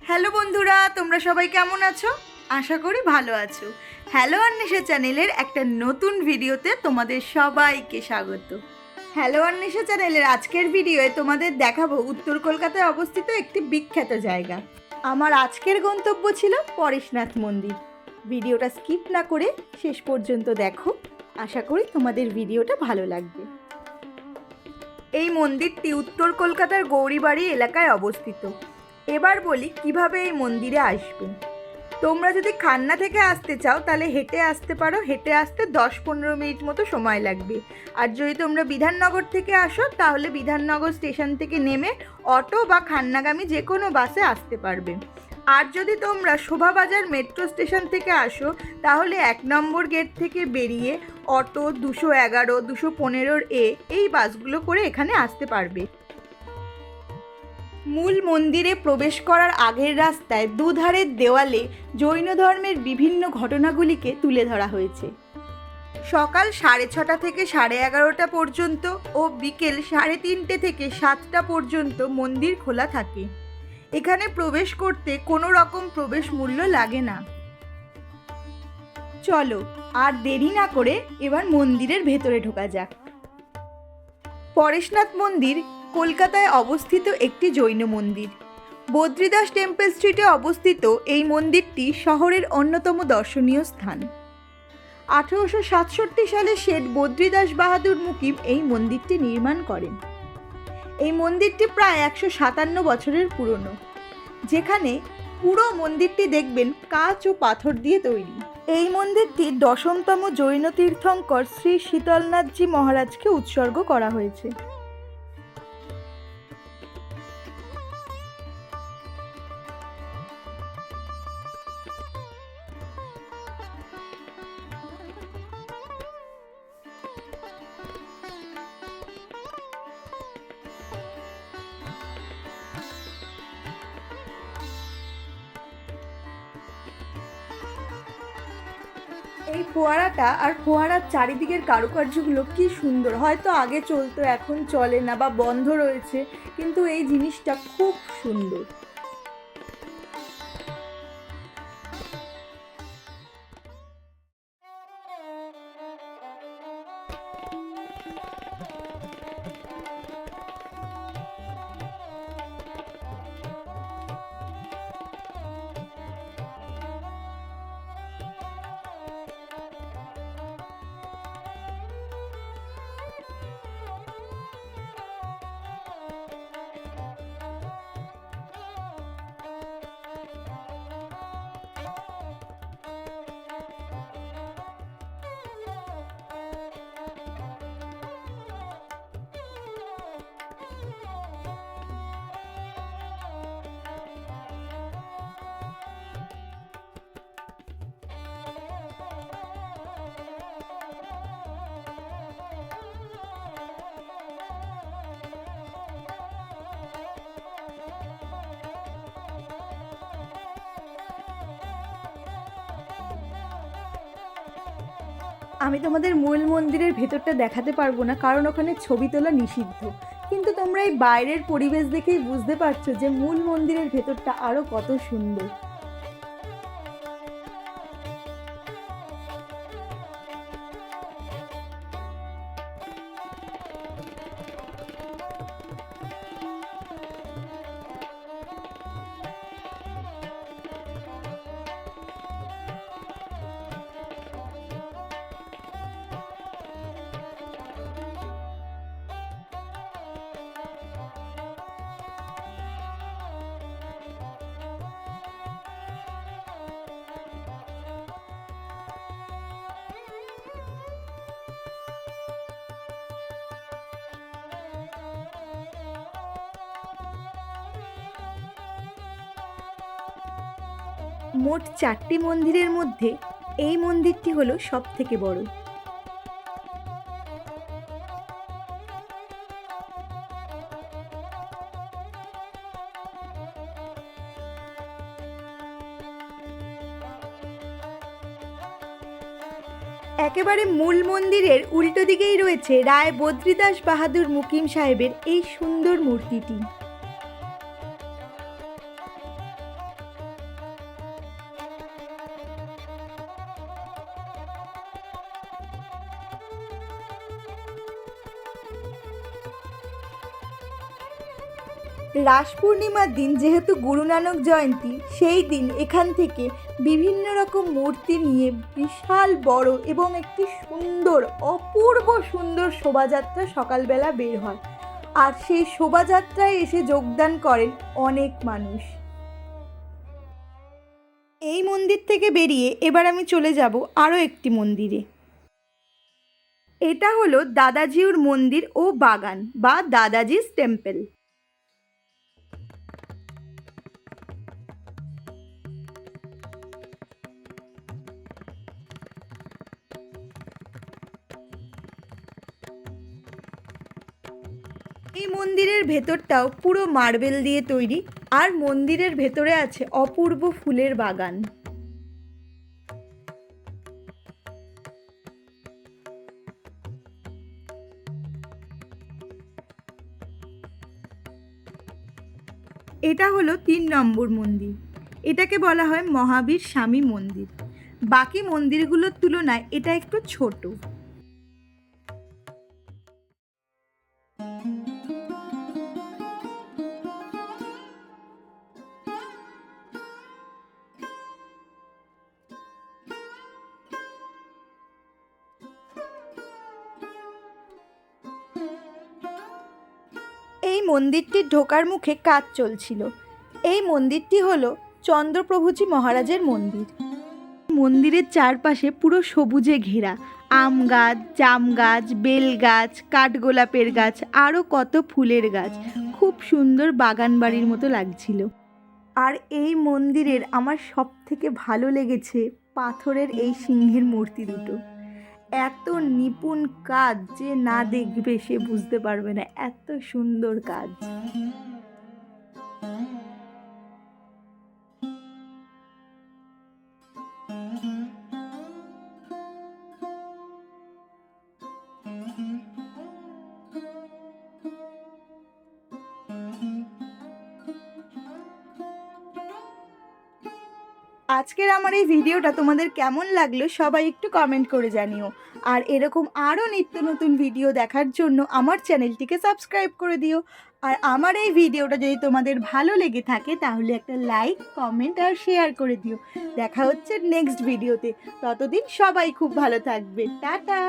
Hello বন্ধুরা, তোমরা সবাই কেমন আছো? আশা করি ভালো আছো। হ্যালো অন্বেষা চ্যানেলের একটা নতুন ভিডিওতে তোমাদের সবাইকে স্বাগত। হ্যালো অন্বেষা চ্যানেলের আজকের ভিডিওয়ে তোমাদের দেখাবো উত্তর কলকাতায় অবস্থিত একটি বিখ্যাত জায়গা। আমার আজকের গন্তব্য ছিল পরেশনাথ মন্দির। ভিডিওটা স্কিপ না করে শেষ পর্যন্ত দেখো। আশা করি তোমাদের ভিডিওটা ভালো লাগবে। এই মন্দিরটি উত্তর কলকাতার গৌরীবাড়ি এলাকায় অবস্থিত। এবার বলি কিভাবে এই মন্দিরে আসবে। তোমরা যদি খান্না থেকে আসতে চাও তাহলে হেঁটে আসতে পারো। হেঁটে আসতে 10-15 মিনিট মতো সময় লাগবে। আর যদি তোমরা বিধাননগর থেকে আসো তাহলে বিধাননগর স্টেশন থেকে নেমে অটো বা খান্নাগামী যে কোনো বাসে আসতে পারবে। আর যদি তোমরা শোভাবাজার মেট্রো স্টেশন থেকে আসো তাহলে 1 নম্বর গেট থেকে বেরিয়ে অটো 211, 215 এই বাসগুলো করে এখানে আসতে পারবে। মূল মন্দিরে প্রবেশ করার আগের রাস্তায় দুধারের দেওয়ালে জৈন ধর্মের বিভিন্ন ঘটনাগুলিকে তুলে ধরা হয়েছে। সকাল 6:30 থেকে 11:30 পর্যন্ত ও বিকেল 3:30 থেকে 7টা পর্যন্ত মন্দির খোলা থাকে। এখানে প্রবেশ করতে কোনো রকম প্রবেশ মূল্য লাগে না। চলো আর দেরি না করে এবার মন্দিরের ভেতরে ঢোকা যাক। পরেশনাথ মন্দির কলকাতায় অবস্থিত একটি জৈন মন্দির। বদ্রীদাস টেম্পল স্ট্রিটে অবস্থিত এই মন্দিরটি শহরের অন্যতম দর্শনীয় স্থান। 1867 সালে শেঠ বদ্রীদাস বাহাদুর মুকিম এই মন্দিরটি নির্মাণ করেন। এই মন্দিরটি প্রায় 157 বছরের পুরনো, যেখানে পুরো মন্দিরটি দেখবেন কাঁচ ও পাথর দিয়ে তৈরি। এই মন্দিরটি 10তম জৈন তীর্থঙ্কর শ্রী শীতলনাথজি মহারাজকে উৎসর্গ করা হয়েছে। এই ফোয়ারাটা আর ফোয়ারার চারিদিকের কারুকার্যগুলো কি সুন্দর। হয়তো আগে চলতো, এখন চলে না বা বন্ধ রয়েছে, কিন্তু এই জিনিসটা খুব সুন্দর। আমি তোমাদের মূল মন্দিরের ভেতরটা দেখাতে পারবো না, কারণ ওখানে ছবি তোলা নিষিদ্ধ। কিন্তু তোমরা এই বাইরের পরিবেশ দেখেই বুঝতে পারছো যে মূল মন্দিরের ভেতরটা আরো কত সুন্দর। মোট 4টি মন্দিরের মধ্যে এই মন্দিরটি হলো সবথেকে বড়। একেবারে মূল মন্দিরের উল্টো দিকেই রয়েছে রায় বদ্রীদাস বাহাদুর মুকিম সাহেবের এই সুন্দর মূর্তিটি। রাস পূর্ণিমার দিন যেহেতু গুরু নানক জয়ন্তী, সেই দিন এখান থেকে বিভিন্ন রকম মূর্তি নিয়ে বিশাল বড় এবং একটি সুন্দর, অপূর্ব সুন্দর শোভাযাত্রা সকালবেলা বের হয়। আর সেই শোভাযাত্রায় এসে যোগদান করেন অনেক মানুষ। এই মন্দির থেকে বেরিয়ে এবার আমি চলে যাব আরও একটি মন্দিরে। এটা হলো দাদাজিউর মন্দির ও বাগান বা দাদাজিস টেম্পল। এই মন্দিরের ভেতরটাও পুরো মার্বেল দিয়ে তৈরি, আর মন্দিরের ভেতরে আছে অপূর্ব ফুলের বাগান। এটা হলো 3 নম্বর মন্দির। এটাকে বলা হয় মহাবীর স্বামী মন্দির। বাকি মন্দিরগুলোর তুলনায় এটা একটু ছোট। এই মন্দিরটির ঢোকার মুখে কাজ চলছিল। এই মন্দিরটি হলো চন্দ্রপ্রভুজি মহারাজের মন্দির। মন্দিরের চারপাশে পুরো সবুজে ঘেরা, আম গাছ, জাম গাছ, বেল গাছ, কাঠগোলাপের গাছ, আরও কত ফুলের গাছ। খুব সুন্দর বাগান বাড়ির মতো লাগছিল। আর এই মন্দিরের আমার সব থেকে ভালো লেগেছে পাথরের এই সিংহের মূর্তি দুটো। এত নিপুণ কাজ, যে না দেখবে সে বুঝতে পারবে না, এত সুন্দর কাজ। আজকের আমার এই ভিডিওটা তোমাদের কেমন লাগলো সবাই একটু কমেন্ট করে জানিও। আর এরকম আরও নিত্য নতুন ভিডিও দেখার জন্য আমার চ্যানেলটিকে সাবস্ক্রাইব করে দিও। আর আমার এই ভিডিওটা যদি তোমাদের ভালো লেগে থাকে তাহলে একটা লাইক, কমেন্ট আর শেয়ার করে দিও। দেখা হচ্ছে নেক্সট ভিডিওতে। ততদিন সবাই খুব ভালো থাকবে। টাটা।